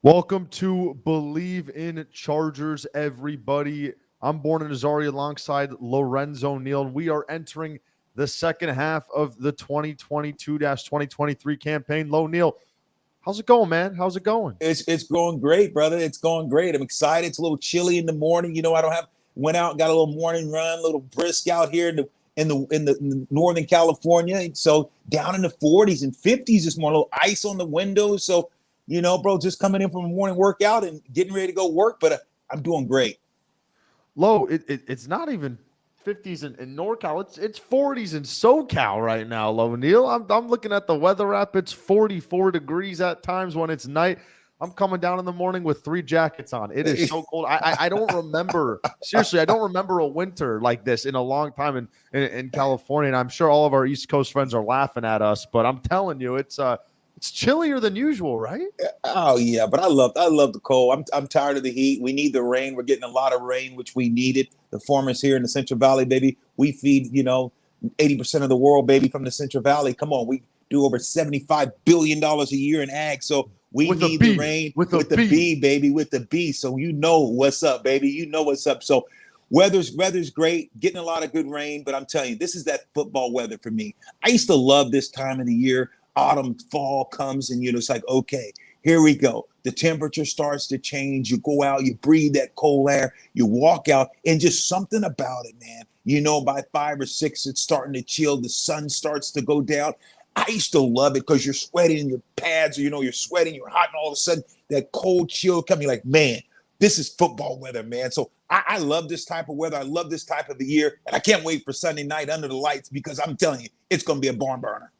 Welcome to Bleav in Chargers, everybody. I'm Born in Azari alongside Lorenzo Neal, and we are entering the second half of the 2022-2023 campaign. Lo Neal, how's it going, man? How's it going? It's going great, brother. It's going great. I'm excited. It's a little chilly in the morning. I don't have went out, got a little morning run, a little brisk out here in the Northern California. So down in the 40s and 50s this morning, a little ice on the windows. So, bro, just coming in from a morning workout and getting ready to go work, but I'm doing great. Lo, it's not even 50s in NorCal. It's 40s in SoCal right now, Lo Neal. I'm looking at the weather app. It's 44 degrees at times when it's night. I'm coming down in the morning with 3 jackets on. It is so cold. I don't remember, seriously, I don't remember a winter like this in a long time in California. And I'm sure all of our East Coast friends are laughing at us, but I'm telling you, it's chillier than usual, right? Oh yeah, but I love the cold. I'm tired of the heat. We need the rain. We're getting a lot of rain, which we needed. The farmers here in the Central Valley, baby, we feed 80% of the world, baby, from the Central Valley. Come on, we do over $75 billion a year in ag, so we With a need the B, rain with a with the B. B, baby, with the B. So you know what's up, baby. You know what's up. So weather's great, getting a lot of good rain, but I'm telling you, this is that football weather for me. I used to love this time of the year. Autumn, fall comes, and it's like, okay, here we go. The temperature starts to change. You go out, you breathe that cold air, you walk out, and just something about it, man. By 5 or 6, it's starting to chill. The sun starts to go down. I used to love it because you're sweating in your pads, or you're sweating, you're hot, and all of a sudden that cold chill comes. You're like, man, this is football weather, man. So I love this type of weather. I love this type of the year, and I can't wait for Sunday night under the lights because I'm telling you, it's going to be a barn burner.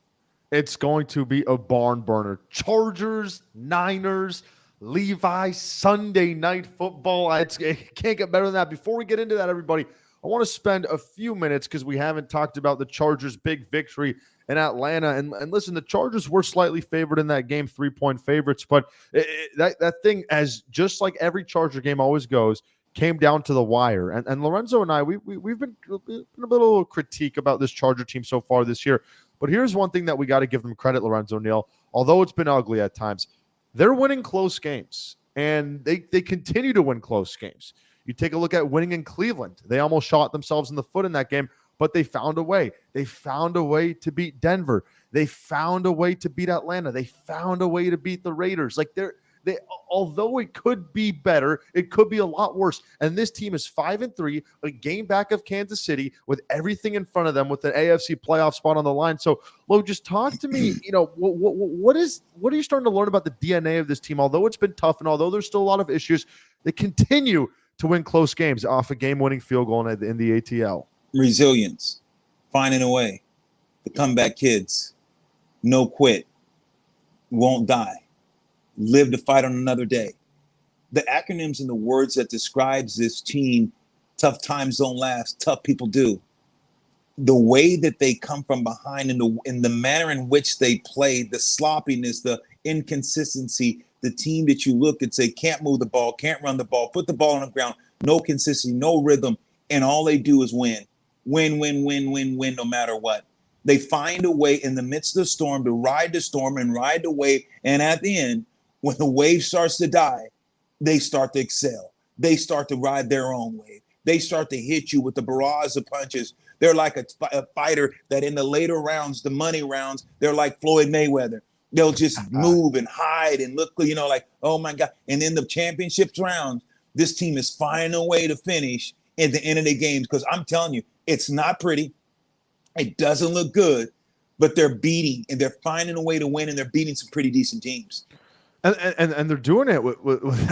It's going to be a barn burner. Chargers, Niners, Levi, Sunday night football. It can't get better than that. Before we get into that, everybody, I want to spend a few minutes because we haven't talked about the Chargers' big victory in Atlanta. And listen, the Chargers were slightly favored in that game, 3-point favorites. But that thing, as just like every Charger game always goes, came down to the wire. And Lorenzo and I, we've been a little critique about this Charger team so far this year. But here's one thing that we got to give them credit, Lorenzo Neal. Although it's been ugly at times, they're winning close games, and they continue to win close games. You take a look at winning in Cleveland. They almost shot themselves in the foot in that game, but they found a way. They found a way to beat Denver. They found a way to beat Atlanta. They found a way to beat the Raiders. Although it could be better, it could be a lot worse. And this team is 5-3, a game back of Kansas City with everything in front of them, with an AFC playoff spot on the line. So, Lo, just talk to me. What are you starting to learn about the DNA of this team? Although it's been tough, and although there's still a lot of issues, they continue to win close games off a game-winning field goal in the ATL. Resilience, finding a way, the comeback kids, no quit, won't die, live to fight on another day. The acronyms and the words that describes this team: tough times don't last, tough people do. The way that they come from behind, in the manner in which they play, the sloppiness, the inconsistency, the team that you look and say can't move the ball, can't run the ball, put the ball on the ground, no consistency, no rhythm, and all they do is win. Win, win, win, win, win, no matter what. They find a way in the midst of the storm to ride the storm and ride the wave, and at the end, when the wave starts to die, they start to excel. They start to ride their own wave. They start to hit you with the barrage of punches. They're like a fighter that in the later rounds, the money rounds, they're like Floyd Mayweather. They'll just move and hide and look, like, oh my God. And in the championships rounds, this team is finding a way to finish at the end of the games, because I'm telling you, it's not pretty. It doesn't look good, but they're beating and they're finding a way to win, and they're beating some pretty decent teams. And they're doing it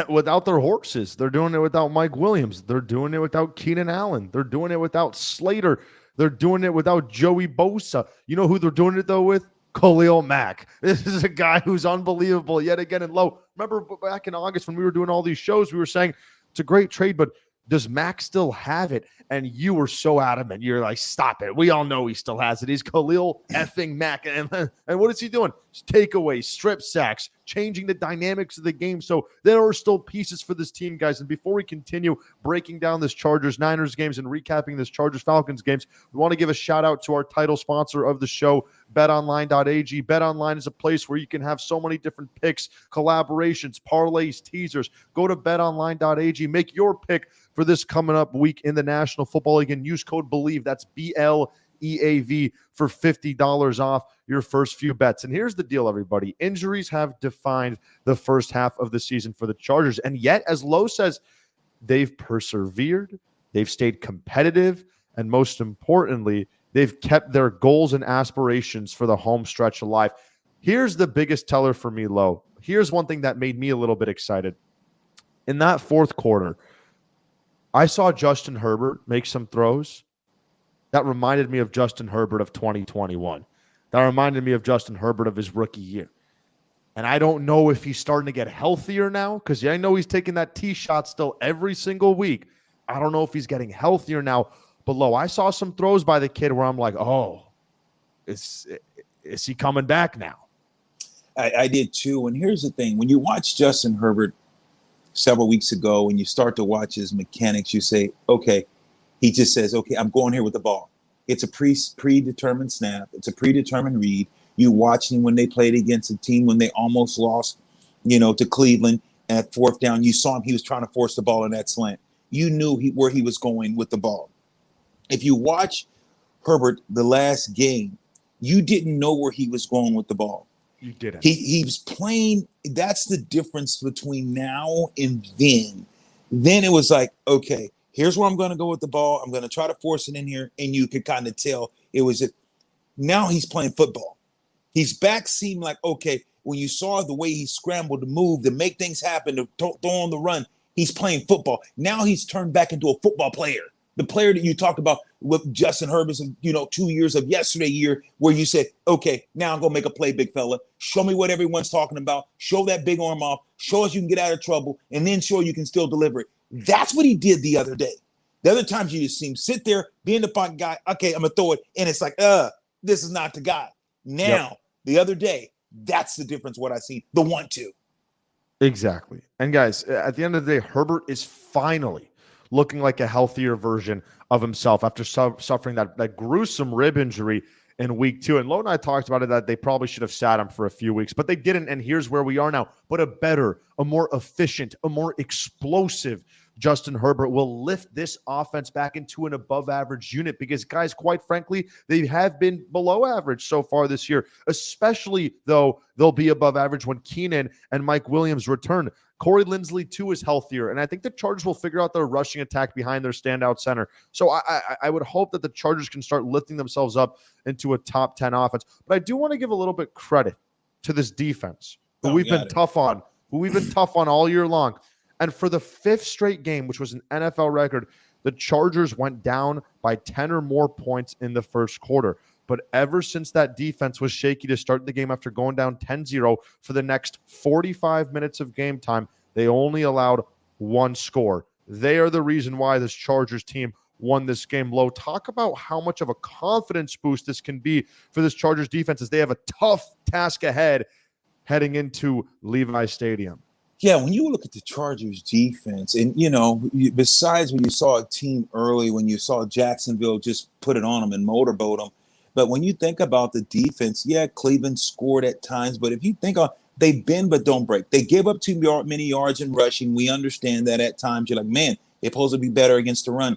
without their horses. They're doing it without Mike Williams. They're doing it without Keenan Allen. They're doing it without Slater. They're doing it without Joey Bosa. You know who they're doing it, though, with? Khalil Mack. This is a guy who's unbelievable yet again. And Lo, remember back in August when we were doing all these shows, we were saying it's a great trade, but does Mack still have it? And you were so adamant. You're like, stop it. We all know he still has it. He's Khalil effing Mack. And what is he doing? takeaways, strip sacks, changing the dynamics of the game. So there are still pieces for this team, guys. And before we continue breaking down this Chargers-Niners games and recapping this Chargers-Falcons games, we want to give a shout out to our title sponsor of the show, betonline.ag. BetOnline is a place where you can have so many different picks, collaborations, parlays, teasers. Go to betonline.ag. Make your pick for this coming up week in the National Football League and use code Bleav. That's BLEAV for $50 off your first few bets. And here's the deal, everybody. Injuries have defined the first half of the season for the Chargers. And yet, as Lowe says, they've persevered, they've stayed competitive, and most importantly, they've kept their goals and aspirations for the home stretch alive. Here's the biggest teller for me, Lowe. Here's one thing that made me a little bit excited. In that fourth quarter, I saw Justin Herbert make some throws that reminded me of Justin Herbert of 2021. That reminded me of Justin Herbert of his rookie year. And I don't know if he's starting to get healthier now, because I know he's taking that tee shot still every single week. I don't know if he's getting healthier now. But, Lo, I saw some throws by the kid where I'm like, oh, is he coming back now? I did too. And here's the thing. When you watch Justin Herbert several weeks ago and you start to watch his mechanics, you say, okay, he just says, okay, I'm going here with the ball. It's a predetermined snap. It's a predetermined read. You watched him when they played against a team when they almost lost, to Cleveland at fourth down. You saw him. He was trying to force the ball in that slant. You knew where he was going with the ball. If you watch Herbert the last game, you didn't know where he was going with the ball. You didn't. He was playing. That's the difference between now and then. Then it was like, okay, here's where I'm going to go with the ball. I'm going to try to force it in here. And you could kind of tell it was it. Now he's playing football. His back seemed like, okay, when you saw the way he scrambled to move, to make things happen, to throw on the run, he's playing football. Now he's turned back into a football player. The player that you talked about with Justin Herbert's, 2 years of yesterday year, where you said, okay, now I'm going to make a play, big fella. Show me what everyone's talking about. Show that big arm off. Show us you can get out of trouble, and then show you can still deliver it. That's what he did the other day. The other times you just see him sit there, being the pocket guy. Okay, I'm going to throw it. And it's like, this is not the guy. Now, The other day, that's the difference what I see. The 1-2. Exactly. And guys, at the end of the day, Herbert is finally looking like a healthier version of himself after suffering that gruesome rib injury in week 2. And Lo and I talked about it, that they probably should have sat him for a few weeks, but they didn't. And here's where we are now. But a better, a more efficient, a more explosive Justin Herbert will lift this offense back into an above average unit, because guys, quite frankly, they have been below average so far this year, especially though they'll be above average when Keenan and Mike Williams return. Corey Linsley too is healthier, and I think the Chargers will figure out their rushing attack behind their standout center. So I would hope that the Chargers can start lifting themselves up into a top 10 offense. But I do want to give a little bit credit to this defense, who we've been tough on all year long. And for the 5th straight game, which was an NFL record, the Chargers went down by 10 or more points in the first quarter. But ever since that defense was shaky to start the game after going down 10-0 for the next 45 minutes of game time, they only allowed one score. They are the reason why this Chargers team won this game. Low, talk about how much of a confidence boost this can be for this Chargers defense, as they have a tough task ahead heading into Levi Stadium. Yeah, when you look at the Chargers defense, and, besides when you saw a team early, when you saw Jacksonville just put it on them and motorboat them, but when you think about the defense, yeah, Cleveland scored at times, but if you think of, they bend but don't break. They give up too many yards in rushing. We understand that at times. You're like, man, they're supposed to be better against the run.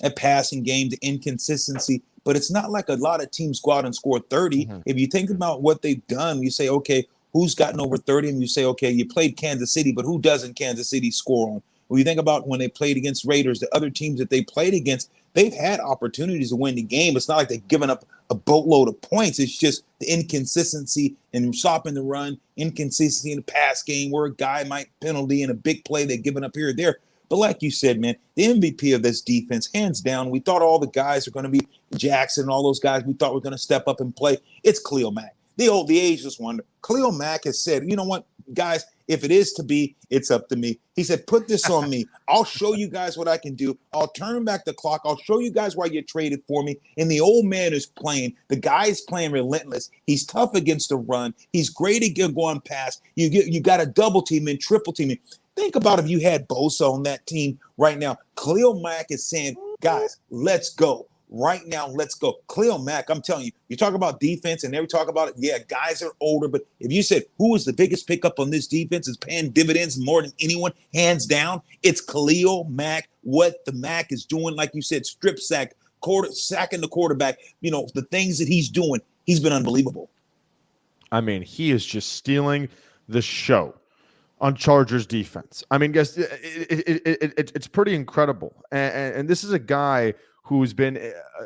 At passing game, the inconsistency, but it's not like a lot of teams go out and score 30. Mm-hmm. If you think about what they've done, you say, okay, who's gotten over 30? And you say, okay, you played Kansas City, but who doesn't Kansas City score on? When you think about when they played against Raiders, the other teams that they played against, they've had opportunities to win the game. It's not like they've given up a boatload of points. It's just the inconsistency in stopping the run, inconsistency in the pass game, where a guy might penalty in a big play they've given up here or there. But like you said, man, the MVP of this defense, hands down, we thought all the guys are going to be Jackson, all those guys we thought were going to step up and play. It's Khalil Mack. The ageless wonder. Khalil Mack has said, you know what, guys, If it is to be, it's up to me. He said, put this on me. I'll show you guys what I can do. I'll turn back the clock. I'll show you guys why you traded for me. And the old man is playing. The guy is playing relentless. He's tough against the run. He's great at going past. You got a double team and triple teaming. Think about if you had Bosa on that team right now. Khalil Mack is saying, guys, let's go. Right now, let's go. Khalil Mack, I'm telling you, you talk about defense and they talk about it. Yeah, guys are older, but if you said who was the biggest pickup on this defense is paying dividends more than anyone, hands down, it's Khalil Mack. What the Mack is doing, like you said, strip sack, sacking the quarterback, the things that he's doing, he's been unbelievable. I mean, he is just stealing the show on Chargers defense. I mean, guys, it's pretty incredible. And this is a guy who's been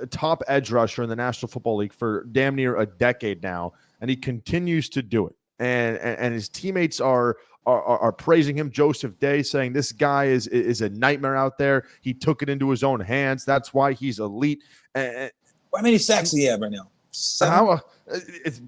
a top edge rusher in the National Football League for damn near a decade now, and he continues to do it. And his teammates are praising him. Joseph Day saying this guy is a nightmare out there. He took it into his own hands. That's why he's elite. How many sacks do you have right now? 7? It's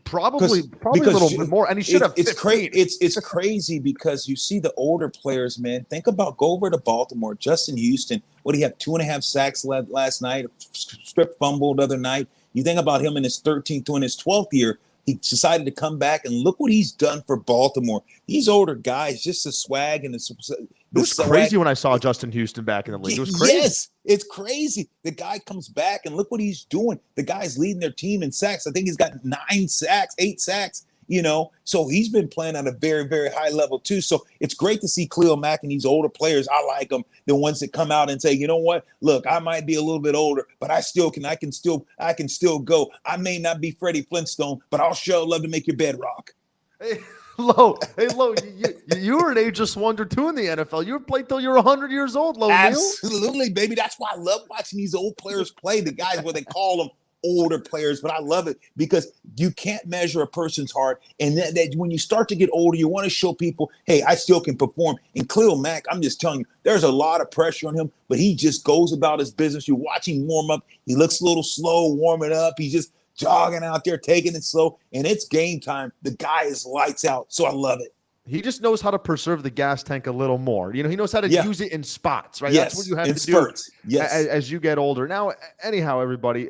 probably a little bit more, and he should have. It's crazy. It's crazy because you see the older players, man. Think about go over to Baltimore. Justin Houston, what do you have? 2.5 sacks last night. Strip fumble the other night. You think about him in his 13th to in his 12th year. He decided to come back, and look what he's done for Baltimore. These older guys, just the swag and the it was crazy when I saw Justin Houston back in the league. It was crazy. Yes, it's crazy. The guy comes back, and look what he's doing. The guy's leading their team in sacks. I think he's got 9 sacks, 8 sacks. So he's been playing at a very, very high level too. So it's great to see Khalil Mack and these older players. I like them, the ones that come out and say, you know what? Look, I might be a little bit older, but I can still go. I may not be Freddie Flintstone, but I'll sure love to make your bed rock. Hey, Lo, you were an ageless wonder too in the NFL. You played till you were 100 years old, Lo. Absolutely, baby. That's why I love watching these old players play. The guys where they call them older players, but I love it because you can't measure a person's heart. And that when you start to get older, you want to show people, hey, I still can perform. And Khalil Mack, I'm just telling you, there's a lot of pressure on him, but he just goes about his business. You watch him warm up. He looks a little slow warming up. He's just jogging out there, taking it slow, and it's game time. The guy is lights out, so I love it. He just knows how to preserve the gas tank a little more. He knows how to use it in spots, right? Yes. That's what you have in to spurts. do as you get older. Now, anyhow, everybody,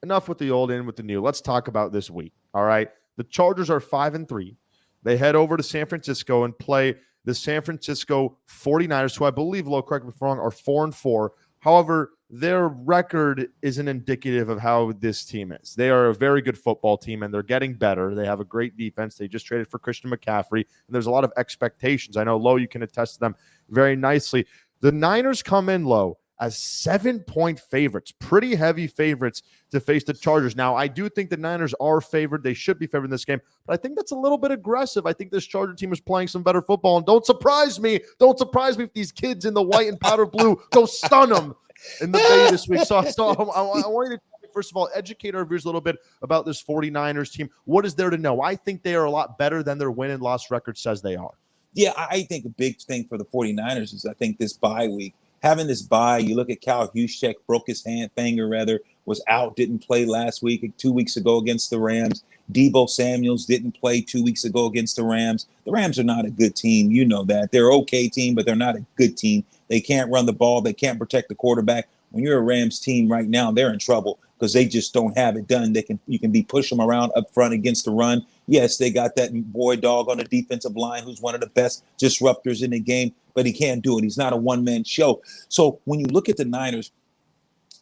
enough with the old, in with the new. Let's talk about this week. All right. The Chargers are 5-3. They head over to San Francisco and play the San Francisco 49ers, who I believe, Lo, correct me if I'm wrong, are 4-4. However, their record isn't indicative of how this team is. They are a very good football team, and they're getting better. They have a great defense. They just traded for Christian McCaffrey, and there's a lot of expectations. I know, Lo, you can attest to them very nicely. The Niners come in, Lo, as 7-point favorites, pretty heavy favorites to face the Chargers. Now, I do think the Niners are favored. They should be favored in this game, but I think that's a little bit aggressive. I think this Charger team is playing some better football, and don't surprise me if these kids in the white and powder blue go stun them in the Bay this week. So I want you to, first of all, educate our viewers a little bit about this 49ers team. What is there to know? I think they are a lot better than their win and loss record says they are. Yeah, I think a big thing for the 49ers is I think this bye week. Having this bye, you look at Cal Juszczyk, broke his finger, was out, didn't play last week, 2 weeks ago against the Rams. Deebo Samuels didn't play 2 weeks ago against the Rams. The Rams are not a good team. You know that. They're an okay team, but they're not a good team. They can't run the ball. They can't protect the quarterback. When you're a Rams team right now, they're in trouble because they just don't have it done. You can push them around up front against the run. Yes, they got that boy dog on the defensive line who's one of the best disruptors in the game, but he can't do it. He's not a one-man show. So when you look at the Niners,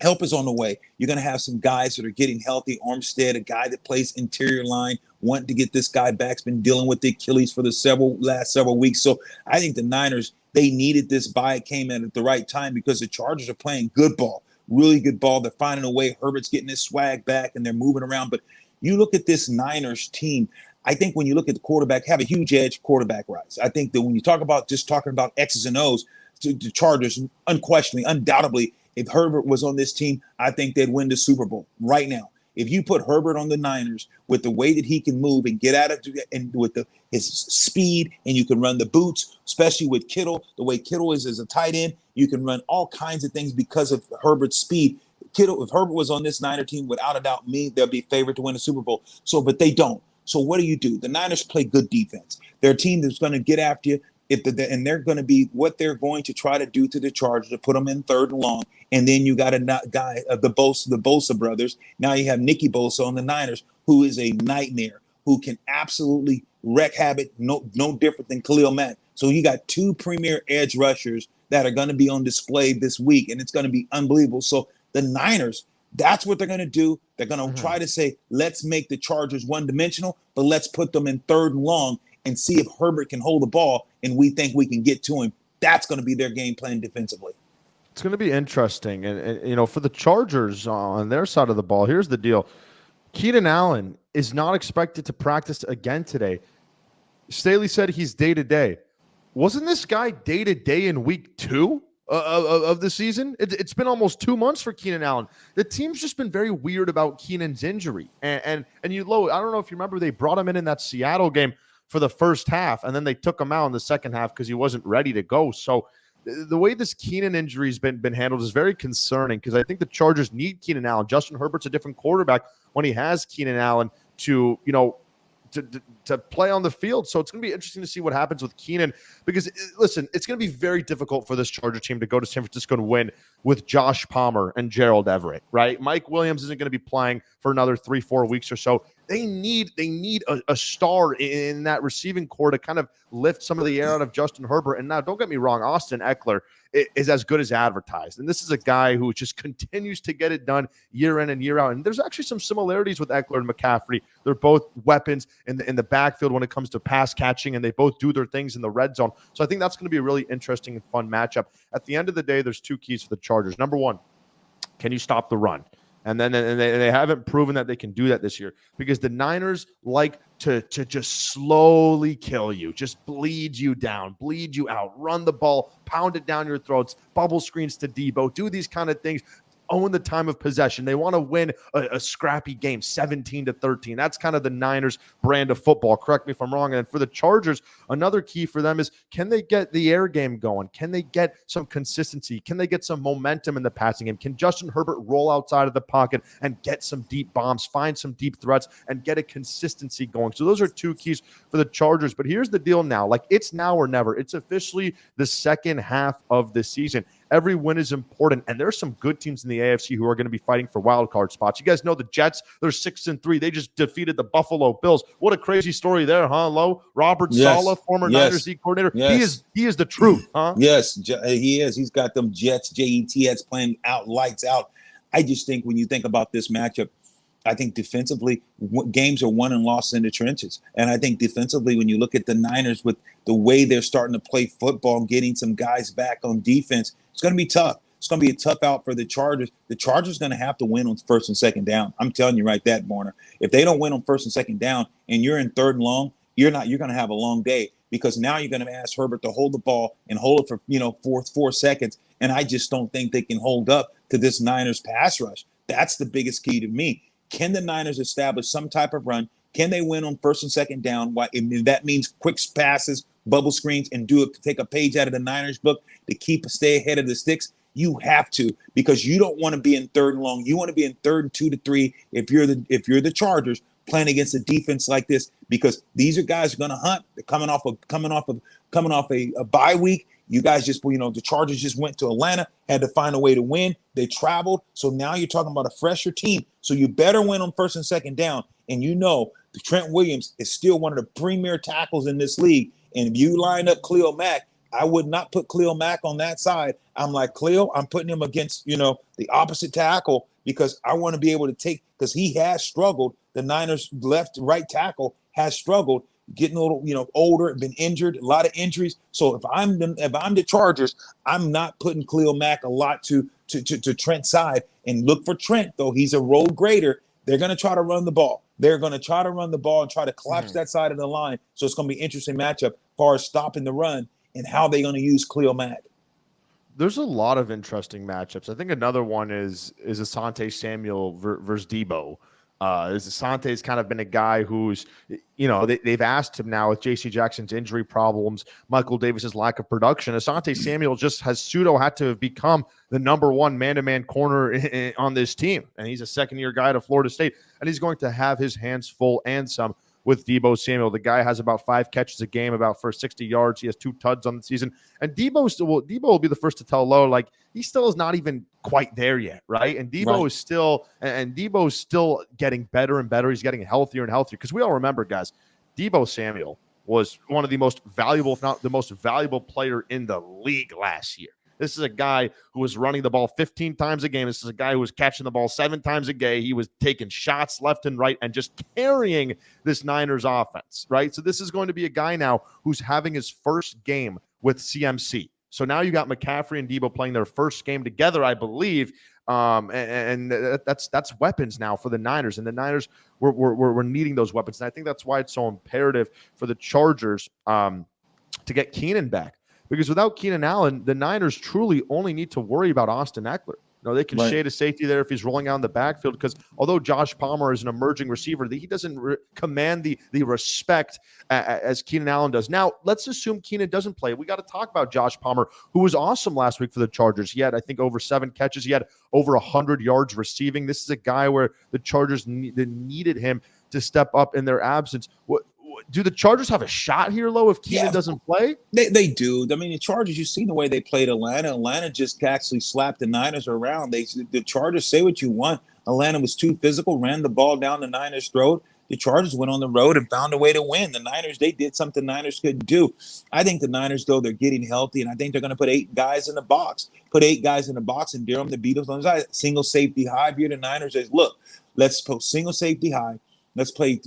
help is on the way. You're going to have some guys that are getting healthy. Armstead, a guy that plays interior line, wanting to get this guy back. Has been dealing with the Achilles for the last several weeks. So I think the Niners, they needed this bye. It came in at the right time because the Chargers are playing good ball, really good ball. They're finding a way. Herbert's getting his swag back, and they're moving around. But you look at this Niners team, I think when you look at the quarterback, have a huge edge quarterback rise. I think that when you talk about X's and O's, the Chargers, undoubtedly, if Herbert was on this team, I think they'd win the Super Bowl right now. If you put Herbert on the Niners with the way that he can move and get out of and with his speed, and you can run the boots, especially with Kittle, the way Kittle is as a tight end, you can run all kinds of things because of Herbert's speed. Kittle, if Herbert was on this Niner team, without a doubt, they'll be favored to win the Super Bowl. So, but they don't. So what do? The Niners play good defense. They're a team that's going to get after you. And they're going to be what they're going to try to do to the Chargers to put them in third and long. And then you got a guy, the Bosa brothers. Now you have Nicky Bosa on the Niners, who is a nightmare, who can absolutely wreak havoc, no different than Khalil Mack. So you got two premier edge rushers that are going to be on display this week, and it's going to be unbelievable. So the Niners, that's what they're going to do. They're going to try to say, let's make the Chargers one-dimensional, but let's put them in third and long and see if Herbert can hold the ball, and we think we can get to him. That's going to be their game plan defensively. It's going to be interesting. And for the Chargers on their side of the ball, here's the deal. Keenan Allen is not expected to practice again today. Staley said he's day-to-day. Wasn't this guy day-to-day in week 2 of the season? It's been almost 2 months for Keenan Allen. The team's just been very weird about Keenan's injury. And I don't know if you remember, they brought him in that Seattle game for the first half, and then they took him out in the second half because he wasn't ready to go. So the way this Keenan injury has been handled is very concerning, because I think the Chargers need Keenan Allen. Justin Herbert's a different quarterback when he has Keenan Allen to play on the field. So it's going to be interesting to see what happens with Keenan, because listen, it's going to be very difficult for this Charger team to go to San Francisco and win with Josh Palmer and Gerald Everett, right? Mike Williams isn't going to be playing for another 3-4 weeks or so. They need a star in that receiving core to kind of lift some of the air out of Justin Herbert. And now, don't get me wrong, Austin Eckler is as good as advertised. And this is a guy who just continues to get it done year in and year out. And there's actually some similarities with Eckler and McCaffrey. They're both weapons in the backfield when it comes to pass catching, and they both do their things in the red zone. So I think that's going to be a really interesting and fun matchup. At the end of the day, there's 2 keys for the Chargers. Number 1, can you stop the run? And they haven't proven that they can do that this year, because the Niners like to just slowly kill you, just bleed you down, bleed you out, run the ball, pound it down your throats, bubble screens to Debo, do these kind of things. Own the time of possession. They want to win a scrappy game, 17-13. That's kind of the Niners brand of football. Correct me if I'm wrong. And for the Chargers, another key for them is, can they get the air game going? Can they get some consistency? Can they get some momentum in the passing game? Can Justin Herbert roll outside of the pocket and get some deep bombs, find some deep threats, and get a consistency going? So those are 2 keys for the Chargers. But here's the deal now. Like, it's now or never. It's officially the second half of the season. Every win is important, and there's some good teams in the AFC who are going to be fighting for wild card spots. You guys know the Jets, they're 6-3. They just defeated the Buffalo Bills. What a crazy story there, huh, Lo? Robert Saleh, former Niners D coordinator. Yes. He is the truth, huh? Yes, he is. He's got them Jets, Jets playing out, lights out. I just think when you think about this matchup, I think defensively, games are won and lost in the trenches. And I think defensively, when you look at the Niners with the way they're starting to play football and getting some guys back on defense, it's going to be tough. It's going to be a tough out for the Chargers. The Chargers are going to have to win on first and second down. I'm telling you right that, Warner. If they don't win on first and second down and you're in third and long, you're going to have a long day, because now you're going to ask Herbert to hold the ball and hold it for 4 seconds. And I just don't think they can hold up to this Niners pass rush. That's the biggest key to me. Can the Niners establish some type of run? Can they win on first and second down? That means quick passes, bubble screens, and take a page out of the Niners book to stay ahead of the sticks. You have to, because you don't want to be in third and long. You want to be in third and 2-3 if you're the Chargers playing against a defense like this, because these are guys who are going to hunt. They're coming off a bye week. You guys the Chargers just went to Atlanta, had to find a way to win. They traveled. So now you're talking about a fresher team. So you better win on first and second down. And Trent Williams is still one of the premier tackles in this league. And if you line up Khalil Mack, I would not put Khalil Mack on that side. I'm like, Khalil, I'm putting him against, the opposite tackle, because I want to be able to because he has struggled. The Niners right tackle has struggled, getting a little, older, been injured, a lot of injuries. So if I'm the Chargers, I'm not putting Khalil Mack a lot to Trent's side. And look for Trent, though. He's a road grader. They're going to try to run the ball. They're going to try to run the ball and try to collapse that side of the line. So it's going to be an interesting matchup as far as stopping the run and how they're going to use Khalil Mack. There's a lot of interesting matchups. I think another one is Asante Samuel versus Debo. Asante's kind of been a guy who's, they've asked him now with J.C. Jackson's injury problems, Michael Davis's lack of production. Asante Samuel just has had to have become the number 1 man-to-man corner on this team. And he's a second-year guy at Florida State. And he's going to have his hands full and some with Deebo Samuel. The guy has about 5 catches a game, about for 60 yards. He has 2 tuds on the season. And Deebo will be the first to tell Lowe, like, he still is not even quite there yet, right? And Deebo is still getting better and better. He's getting healthier and healthier, because we all remember, guys, Deebo Samuel was one of the most valuable, if not the most valuable player in the league last year. This is a guy who was running the ball 15 times a game. This is a guy who was catching the ball 7 times a game. He was taking shots left and right and just carrying this Niners offense, right? So this is going to be a guy now who's having his first game with CMC. So now you got McCaffrey and Deebo playing their first game together, I Bleav. And that's weapons now for the Niners. And the Niners we're needing those weapons. And I think that's why it's so imperative for the Chargers to get Keenan back. Because without Keenan Allen, the Niners truly only need to worry about Austin Eckler. You know, they can shade a safety there if he's rolling out in the backfield, because although Josh Palmer is an emerging receiver, he doesn't command the respect as Keenan Allen does. Now, let's assume Keenan doesn't play. We got to talk about Josh Palmer, who was awesome last week for the Chargers. He had, I think, over 7 catches. He had over 100 yards receiving. This is a guy where the Chargers needed him to step up in their absence. Do the Chargers have a shot here, Lo, if Keenan doesn't play? They do. I mean, the Chargers, you've seen the way they played Atlanta. Atlanta just actually slapped the Niners around. The Chargers, say what you want, Atlanta was too physical, ran the ball down the Niners' throat. The Chargers went on the road and found a way to win. The Niners, they did something Niners couldn't do. I think the Niners, though, they're getting healthy, and I think they're going to put 8 guys in the box. Put 8 guys in the box and dare them to beat us on the side. Single safety high. Here the Niners says, look, let's put single safety high. Let's play,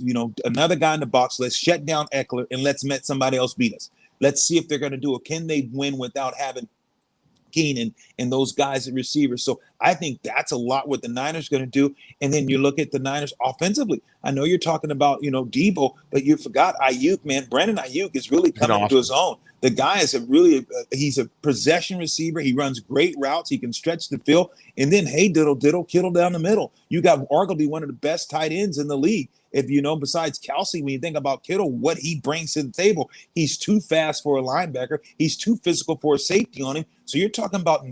another guy in the box. Let's shut down Eckler and let's let somebody else beat us. Let's see if they're going to do it. Can they win without having Keenan and those guys at receivers? So I think that's a lot what the Niners are going to do. And then you look at the Niners offensively. I know you're talking about, Deebo, but you forgot Ayuk, man. Brandon Ayuk is really coming into his own. The guy is he's a possession receiver. He runs great routes. He can stretch the field. And then, hey, diddle, Kittle down the middle. You got arguably one of the best tight ends in the league. If besides Kelsey, when you think about Kittle, what he brings to the table, he's too fast for a linebacker. He's too physical for a safety on him. So you're talking about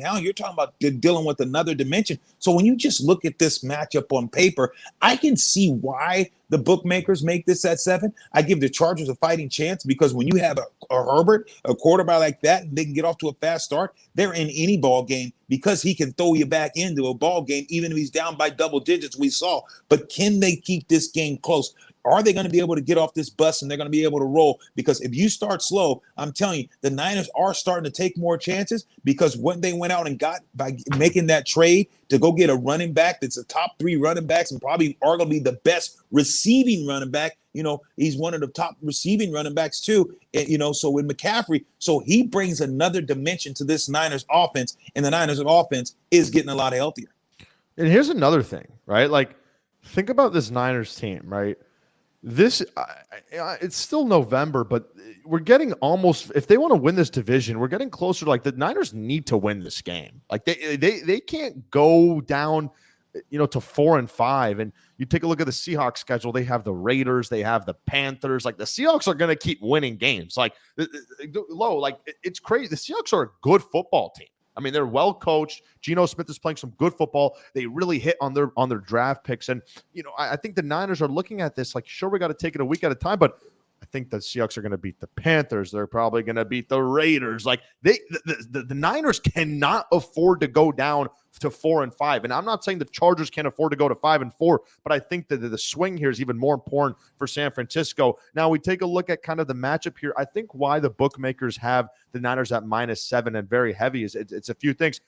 dealing with another dimension. So when you just look at this matchup on paper, I can see why the bookmakers make this at 7. I give the Chargers a fighting chance, because when you have a Herbert, a quarterback like that, and they can get off to a fast start, they're in any ball game, because he can throw you back into a ball game, even if he's down by double digits, we saw. But can they keep this game close? Are they going to be able to get off this bus and they're going to be able to roll? Because if you start slow, I'm telling you, the Niners are starting to take more chances, because what they went out and got by making that trade to go get a running back that's a top 3 running backs and probably arguably the best receiving running back. He's one of the top receiving running backs too. And, so with McCaffrey, so he brings another dimension to this Niners offense, and the Niners offense is getting a lot healthier. And here's another thing, right? Like, think about this Niners team, right? It's still November, but we're getting almost, if they want to win this division, we're getting closer to, like, the Niners need to win this game. Like, they can't go down, to 4-5. And you take a look at the Seahawks schedule. They have the Raiders, they have the Panthers. Like, the Seahawks are going to keep winning games. Like, it's crazy. The Seahawks are a good football team. I mean, they're well coached. Geno Smith is playing some good football. They really hit on their draft picks. And, I think the Niners are looking at this like, sure, we got to take it a week at a time, but I think the Seahawks are going to beat the Panthers. They're probably going to beat the Raiders. Like, the Niners cannot afford to go down to 4-5. And I'm not saying the Chargers can't afford to go to 5-4, but I think that the swing here is even more important for San Francisco. Now we take a look at kind of the matchup here. I think why the bookmakers have the Niners at -7 and very heavy is it's a few things.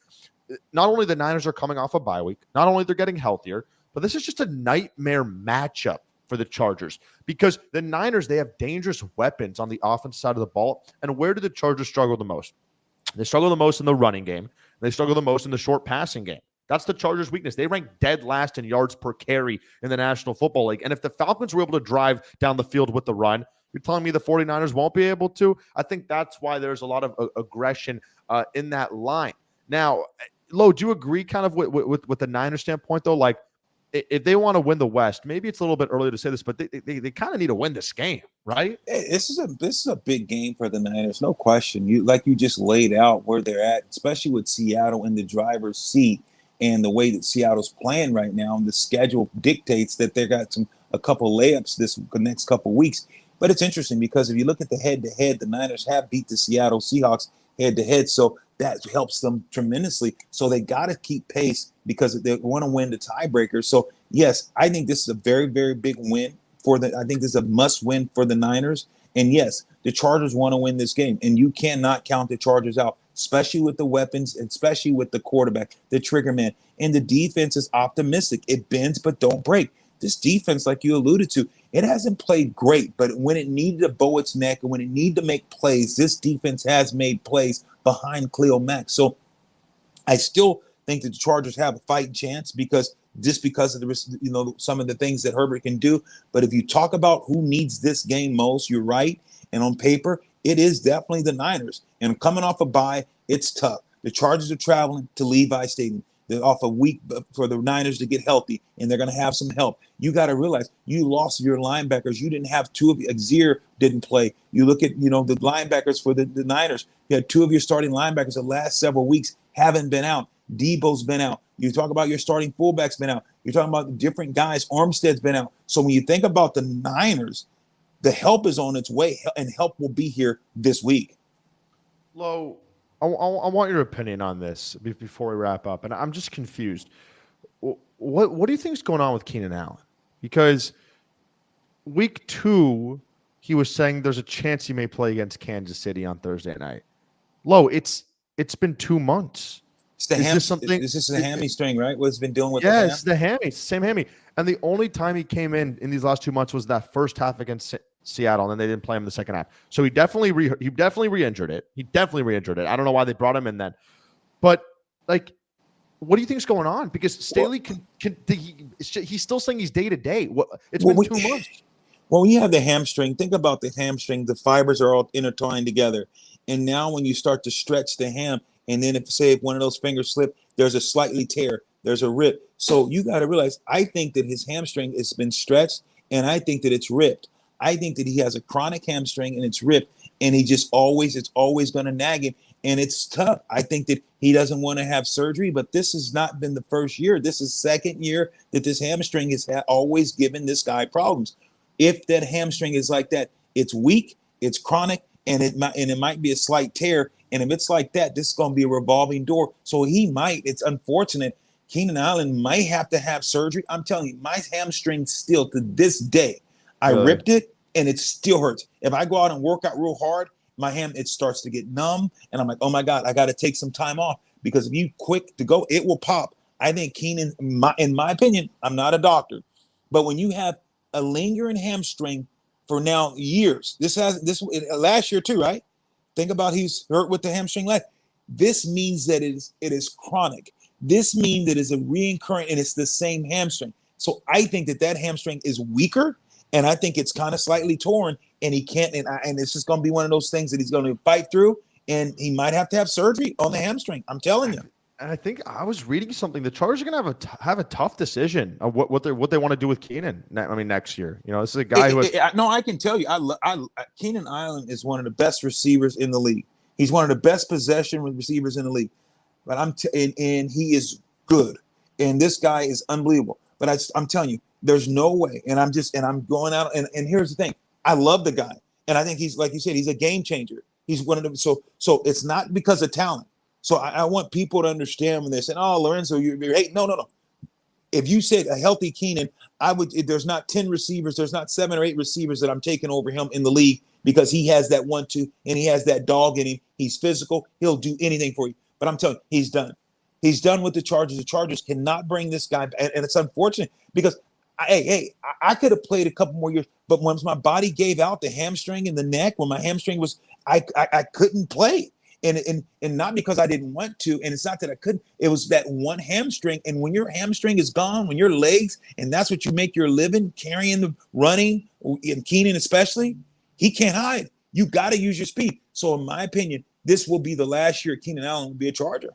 Not only the Niners are coming off a bye week, not only they're getting healthier, but this is just a nightmare matchup for the Chargers, because the Niners, they have dangerous weapons on the offense side of the ball. And where do the Chargers struggle the most? They struggle the most in the running game. They struggle the most in the short passing game. That's the Chargers' weakness. They rank dead last in yards per carry in the National Football League. And if the Falcons were able to drive down the field with the run, you're telling me the 49ers won't be able to? I think that's why there's a lot of aggression in that line. Now, Lo, do you agree kind of with the Niners standpoint, though? Like, if they want to win the West, maybe it's a little bit early to say this, but they kind of need to win this game, right? This is a big game for the Niners, no question. You just laid out where they're at, especially with Seattle in the driver's seat, and the way that Seattle's playing right now, and the schedule dictates that they got some a couple layups this the next couple weeks. But it's interesting because if you look at the head-to-head, the Niners have beat the Seattle Seahawks head-to-head, so that helps them tremendously. So they got to keep pace because they want to win the tiebreaker. So yes, I think this is a very, very big win for the. I think this is a must-win for the Niners. And yes, the Chargers want to win this game, and you cannot count the Chargers out, especially with the weapons, and especially with the quarterback, the trigger man. And the defense is optimistic. It bends but don't break. This defense, like you alluded to, it hasn't played great, but when it needed to bow its neck and when it needed to make plays, this defense has made plays behind Khalil Mack. So I still think that the Chargers have a fighting chance because of the some of the things that Herbert can do. But if you talk about who needs this game most, you're right. And on paper, it is definitely the Niners. And coming off a bye, it's tough. The Chargers are traveling to Levi Stadium. They're off a week for the Niners to get healthy, and they're going to have some help. You got to realize you lost your linebackers. You didn't have two of you. Xavier didn't play. You look at, the linebackers for the Niners. You had two of your starting linebackers the last several weeks haven't been out. Debo's been out. You talk about your starting fullbacks been out. You're talking about different guys. Armstead's been out. So when you think about the Niners, the help is on its way, and help will be here this week. Lo, I want your opinion on this before we wrap up, and I'm just confused. What do you think is going on with Keenan Allen? Because week 2, he was saying there's a chance he may play against Kansas City on Thursday night. Lo, it's been 2 months. It's the Is this the hammy string, right? What it's been dealing with? Yeah, it's the hammy. It's the same hammy. And the only time he came in these last 2 months was that first half against Seattle, and then they didn't play him the second half. So he definitely re-injured it. I don't know why they brought him in then. But, what do you think is going on? Because Staley he's still saying he's day-to-day. It's been 2 months. Well, when you have the hamstring, think about the hamstring. The fibers are all intertwined together. And now when you start to stretch the ham, and then if one of those fingers slip, there's a slightly tear, there's a rip. So you got to realize, I think that his hamstring has been stretched, and I think that it's ripped. I think that he has a chronic hamstring and it's ripped, and it's always going to nag him, and it's tough. I think that he doesn't want to have surgery, but this has not been the first year. This is second year that this hamstring has always given this guy problems. If that hamstring is like that, it's weak, it's chronic, and it might be a slight tear. And if it's like that, this is going to be a revolving door. So it's unfortunate. Keenan Allen might have to have surgery. I'm telling you, my hamstring still to this day, I ripped it and it still hurts. If I go out and work out real hard, my hand, it starts to get numb. And I'm like, oh my God, I got to take some time off, because if you quick to go, it will pop. I think Keenan, in my opinion, I'm not a doctor, but when you have a lingering hamstring for now years, this last year too, right? Think about he's hurt with the hamstring leg. This means that it is chronic. This means that it's a recurrent, and it's the same hamstring. So I think that hamstring is weaker, and I think it's kind of slightly torn, and he can't. And it's just going to be one of those things that he's going to fight through, and he might have to have surgery on the hamstring. I'm telling you. And I think I was reading something. The Chargers are going to have a tough decision of what they want to do with Keenan. Next year. This is a guy I can tell you, Keenan Allen is one of the best receivers in the league. He's one of the best possession receivers in the league. But and he is good, and this guy is unbelievable. But I'm telling you, there's no way. And I'm going out. And here's the thing: I love the guy, and I think he's, like you said, he's a game changer. He's one of them. So it's not because of talent. So I want people to understand when they're saying, "Oh, Lorenzo, you're hating." No. If you said a healthy Keenan, there's not 10 receivers, there's not 7 or 8 receivers that I'm taking over him in the league, because he has that 1-2 and he has that dog in him. He's physical. He'll do anything for you. But I'm telling you, he's done. He's done with the Chargers. The Chargers cannot bring this guy back. And it's unfortunate, because I could have played a couple more years, but once my body gave out, the hamstring and the neck, when my hamstring was, I couldn't play. And not because I didn't want to, and it's not that I couldn't. It was that one hamstring, and when your hamstring is gone, when your legs, and that's what you make your living, carrying the running, and Keenan especially, he can't hide. You got to use your speed. So in my opinion, this will be the last year Keenan Allen will be a Charger.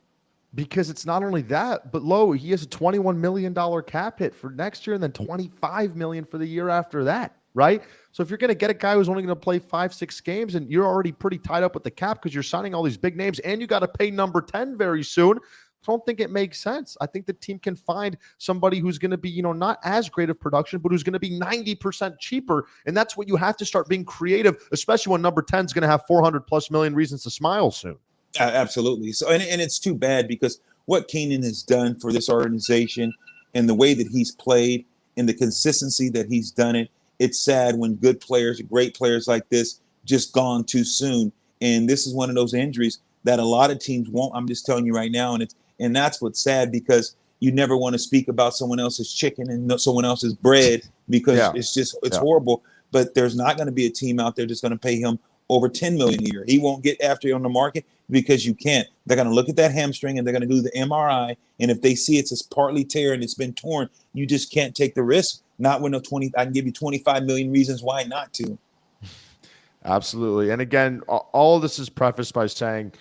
Because it's not only that, but he has a $21 million cap hit for next year, and then $25 million for the year after that. Right? So if you're going to get a guy who's only going to play 5-6 games, and you're already pretty tied up with the cap because you're signing all these big names, and you got to pay number 10 very soon. don't think it makes sense. I think the team can find somebody who's going to be, not as great of production, but who's going to be 90% cheaper. And that's what you have to start being creative, especially when number 10 is going to have 400 plus million reasons to smile soon. Absolutely. So, and it's too bad because what Keenan has done for this organization and the way that he's played and the consistency that he's done it, it's sad when good players, great players like this, just gone too soon. And this is one of those injuries that a lot of teams won't. I'm just telling you right now, and that's what's sad, because you never want to speak about someone else's chicken and someone else's bread, because it's horrible. But there's not going to be a team out there that's going to pay him over $10 million a year. He won't get after you on the market because you can't. They're going to look at that hamstring and they're going to do the MRI. And if they see it's partly tear and it's been torn, you just can't take the risk. Not when I can give you 25 million reasons why not to. Absolutely. And again, all of this is prefaced by saying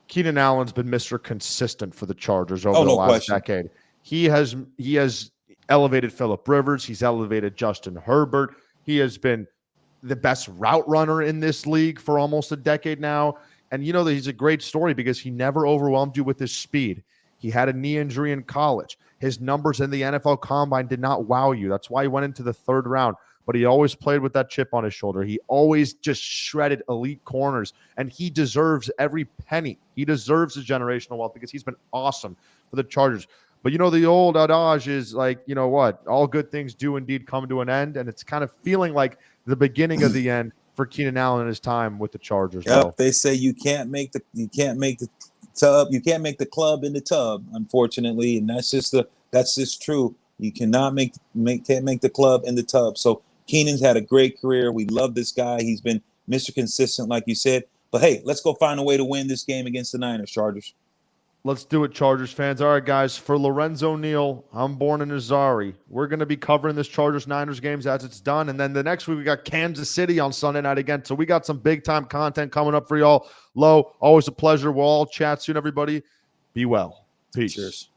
Keenan Allen's been Mr. Consistent for the Chargers over the last decade. He has elevated Phillip Rivers. He's elevated Justin Herbert. He has been the best route runner in this league for almost a decade now. And that he's a great story because he never overwhelmed you with his speed. He had a knee injury in college. His numbers in the NFL Combine did not wow you. That's why he went into the third round. But he always played with that chip on his shoulder. He always just shredded elite corners, and he deserves every penny. He deserves the generational wealth because he's been awesome for the Chargers. But the old adage is like, what? All good things do indeed come to an end, and it's kind of feeling like the beginning of the end for Keenan Allen and his time with the Chargers. Yep, they say you can't make the club in the tub, unfortunately, and that's just true. You cannot can't make the club in the tub. So Keenan's had a great career. We love this guy. He's been Mr. Consistent, like you said. But hey, let's go find a way to win this game against the Niners, Chargers. Let's do it, Chargers fans. All right, guys, for Lorenzo Neal, I'm born in Azari. We're going to be covering this Chargers-Niners games as it's done. And then the next week, we got Kansas City on Sunday night again. So we got some big-time content coming up for y'all. Lo, always a pleasure. We'll all chat soon, everybody. Be well. Peace. Cheers.